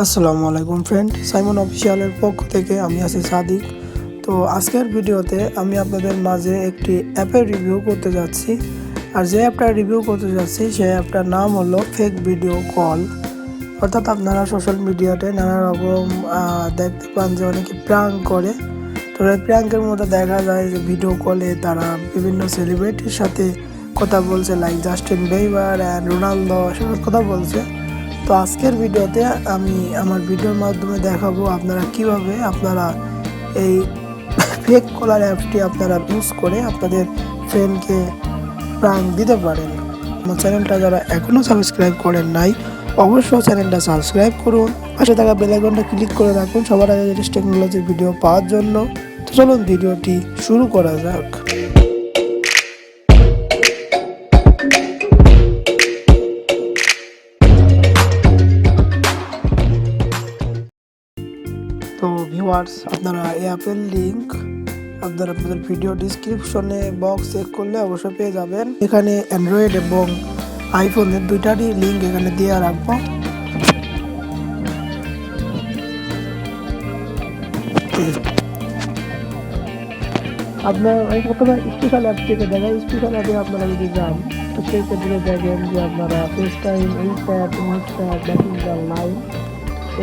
আসসালামু আলাইকুম friend, Simon অফিসিয়ালের পক্ষ থেকে আমি আছি সাদিক। তো আজকের ভিডিওতে আমি আপনাদের মাঝে একটি অ্যাপের রিভিউ করতে যাচ্ছি। আর যে অ্যাপটা রিভিউ করতে যাচ্ছি সেই অ্যাপটার নাম হলো ফেক ভিডিও কল। অর্থাৎ আপনারা সোশ্যাল মিডিয়াতে নানা রকম দেখতে পান যে অনেকে প্র্যাঙ্ক করে। তো এই প্র্যাঙ্কের মধ্যে দেখা যায় যে ভিডিও কলে তারা বিভিন্ন সেলিব্রিটির সাথে কথা বলছে, like Justin Bieber and Ronaldo সাথে কথা বলছে। তো আজকের ভিডিওতে আমি আমার ভিডিওর মাধ্যমে দেখাবো আপনারা কিভাবে আপনারা এই ফেক কলার অ্যাপটি আপনারা ইউজ করে আপনাদের ফ্রেন্ডকে প্রাঙ্ক দিতে পারেন। আমার চ্যানেলটা যারা এখনও সাবস্ক্রাইব করেন নাই অবশ্যই চ্যানেলটা সাবস্ক্রাইব করুন, পাশে থাকা বেল আইকনটা ক্লিক করে রাখুন সবার আগে লেটেস্ট টেকনোলজির ভিডিও পাওয়ার জন্য। তো চলুন ভিডিওটি শুরু করা যাক। তো ভিউয়ার্স, আপনারা এই অ্যাপের লিঙ্ক আপনাদের ভিডিও ডিসক্রিপশনে বক্স চেক করলে অবশ্যই পেয়ে যাবেন। এখানে অ্যান্ড্রয়েড এবং আইফোনের দুইটারই লিঙ্ক এখানে দিয়ে রাখবো। আপনার প্রথমে স্পেশাল অ্যাপ থেকে দেখেন, স্পেশাল অ্যাপে আপনারা যদি যান তো সেই ক্ষেত্রে দেখেন যে আপনারা ফেস টাইম, ইনস্ট্যাট, হোয়াটসঅ্যাপ, মেসেঞ্জার, লাইভ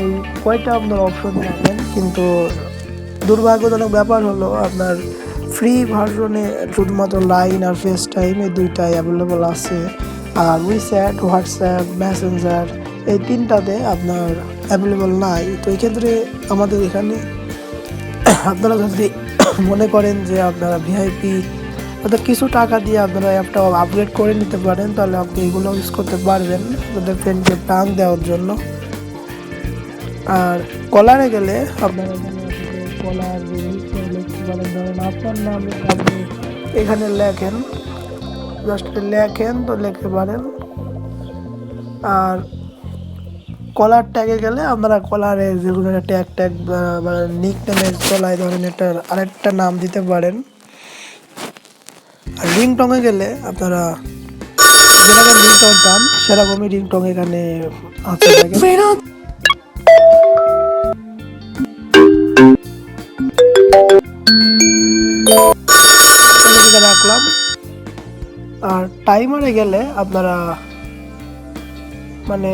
এই কয়টা আপনার অপশন পাবেন। কিন্তু দুর্ভাগ্যজনক ব্যাপার হলো আপনার ফ্রি ভার্সনে শুধুমাত্র লাইন আর ফেস টাইম এই দুইটাই অ্যাভেলেবল আছে। আর উইচ্যাট, হোয়াটসঅ্যাপ, মেসেঞ্জার এই তিনটাতে আপনার অ্যাভেলেবল নাই। তো এই ক্ষেত্রে আমাদের এখানে আপনারা যদি মনে করেন যে আপনারা ভিআইপি অর্থাৎ কিছু টাকা দিয়ে আপনারা অ্যাপটা আপগ্রেড করে নিতে পারেন, তাহলে আপনি এগুলো ইউজ করতে পারবেন আপনাদের ফ্রেন্ডকে প্রাঙ্ক দেওয়ার জন্য। আর কলারে গেলে আপনারা কলার লিখতে পারেন, ধরেন আপনার নামে আপনি এখানে লেখেন, জাস্ট লেখেন তো লিখতে পারেন। আর কলার ট্যাগে গেলে আপনারা কলারে যেগুলো ট্যাগ মানে নিক নেমের তলায় ধরেন একটা আরেকটা নাম দিতে পারেন। আর রিংটংয়ে গেলে আপনারা যেরকম রিংটং চান সেরকমই রিংটং এখানে আছে। রাখলাম। আর টাইমারে গেলে আপনারা মানে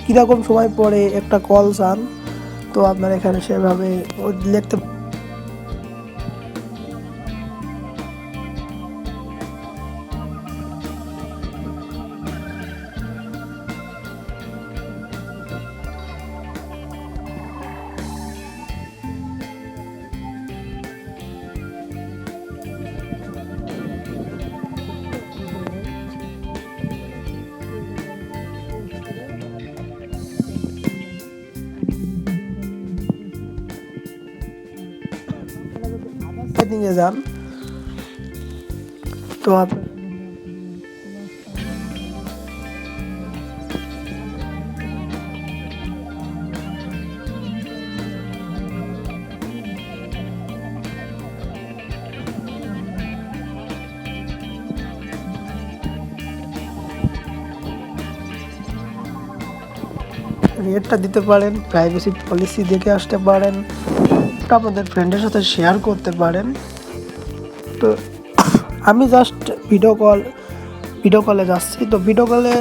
কিরকম সময় পরে একটা কল চান তো আপনারা এখানে সেভাবে লিখতে সেটিংয়ে যান। তো রেটটা দিতে পারেন, প্রাইভেসি পলিসি দেখে আসতে পারেন, আপনাদের ফ্রেন্ডের সাথে শেয়ার করতে পারেন। তো আমি জাস্ট ভিডিও কলে যাচ্ছি। তো ভিডিও কলে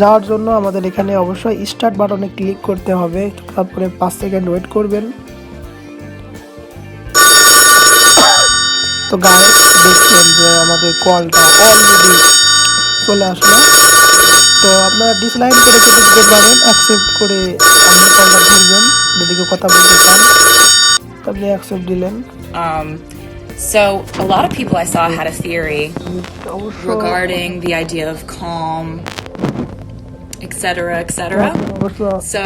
যাওয়ার জন্য আমাদের এখানে অবশ্যই স্টার্ট বাটনে ক্লিক করতে হবে, তারপরে 5 সেকেন্ড ওয়েট করবেন। তো গাইস দেখছেন যে আমাদের কলটা অলরেডি চলে আসলো। তো আপনারা ডিসলাইন করে কেটে দিতে পারেন, অ্যাকসেপ্ট করে আপনি কলটা ধরবেন যেদিকে কথা বলতে চান, আপনি অ্যাকসেপ্ট দিলেন। So a lot of people I saw had a theory regarding the idea of calm, etc., etc. So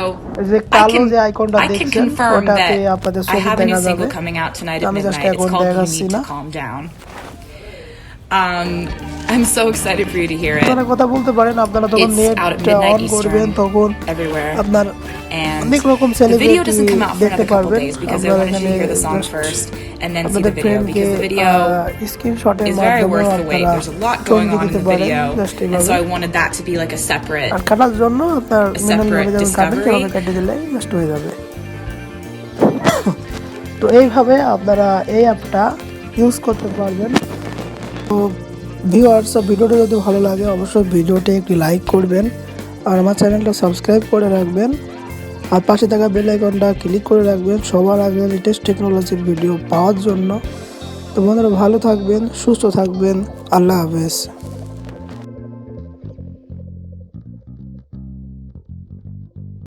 I can confirm that I have a new single coming out tonight at midnight. It's called You Need to Calm Down. I'm so excited for you to hear it. আপনারা কথা বলতে পারেন, আপনারা তখন It's net out at midnight on করবেন, Eastern তখন everywhere. আপনার And অনেক রকম the video celebrity doesn't come out for দেখতে another couple পারবেন। days because I আপনারা wanted you to এখানে hear the song just first and then see আপনাদের the video ফ্রেন্ডকে because the video স্ক্রিনশটের is very মাধ্যমে worth the wait. আপনারা There's a lot ছবি going on in দিতে the পারেন video, just and so এইভাবে। I wanted that to be like a separate আর কাটার জন্য আপনার separate যেমন কাটেন discovery. সেভাবে কেটে দিলে জাস্ট হয়ে যাবে। তো এইভাবে আপনারা এই অ্যাপটা ইউজ করতে পারবেন। তো ভিউয়ার্স, ভিডিওটা যদি ভালো লাগে অবশ্যই ভিডিওতে একটি লাইক করবেন আর আমার চ্যানেলটা সাবস্ক্রাইব করে রাখবেন আর পাশে থাকা বেল আইকনটা ক্লিক করে রাখবেন সবার আগে লেটেস্ট টেকনোলজির ভিডিও পাওয়ার জন্য। তো বন্ধুরা ভালো থাকবেন, সুস্থ থাকবেন, আল্লাহ হাফেজ।